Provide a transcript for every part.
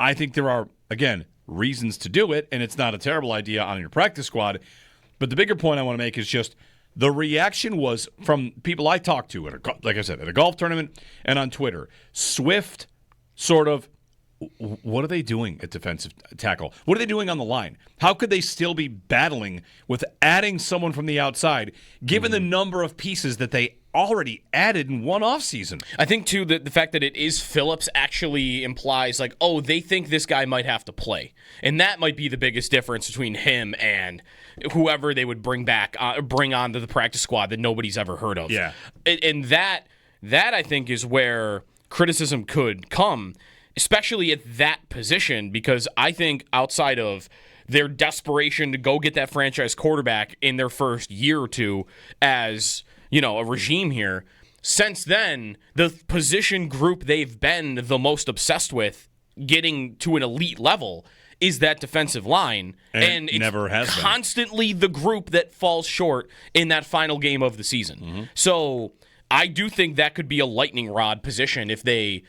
I think there are, again, reasons to do it, and it's not a terrible idea on your practice squad. But the bigger point I want to make is just the reaction was from people I talked to, like I said, at a golf tournament and on Twitter. Swift sort of, what are they doing at defensive tackle? What are they doing on the line? How could they still be battling with adding someone from the outside, given the number of pieces that they already added in one offseason? I think, too, that the fact that it is Phillips actually implies, like, oh, they think this guy might have to play. And that might be the biggest difference between him and whoever they would bring onto the practice squad that nobody's ever heard of. Yeah. And that I think, is where criticism could come, especially at that position, because I think outside of their desperation to go get that franchise quarterback in their first year or two as, a regime here, since then, the position group they've been the most obsessed with getting to an elite level is that defensive line. And it never has been. Constantly the group that falls short in that final game of the season. Mm-hmm. So I do think that could be a lightning rod position if they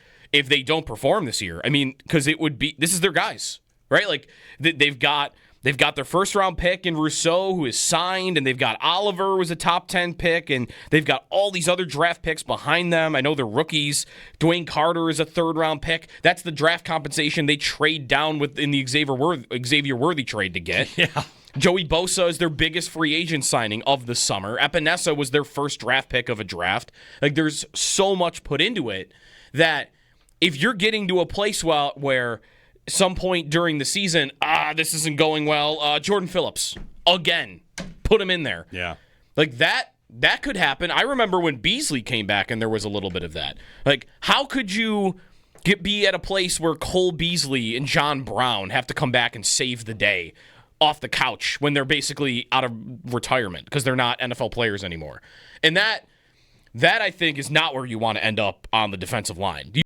don't perform this year. I mean, because this is their guys, right? Like they've got their first round pick in Rousseau, who is signed, and they've got Oliver, who was a top 10 pick, and they've got all these other draft picks behind them. I know they're rookies. Dwayne Carter is a third round pick. That's the draft compensation they trade down in the Xavier Worthy trade to get. Yeah. Joey Bosa is their biggest free agent signing of the summer. Epinesa was their first draft pick of a draft. Like, there's so much put into it that if you're getting to a place where some point during the season, this isn't going well, Jordan Phillips, again, put him in there. Yeah. Like, that could happen. I remember when Beasley came back and there was a little bit of that. Like, how could you be at a place where Cole Beasley and John Brown have to come back and save the day off the couch when they're basically out of retirement because they're not NFL players anymore? And that I think is not where you want to end up on the defensive line.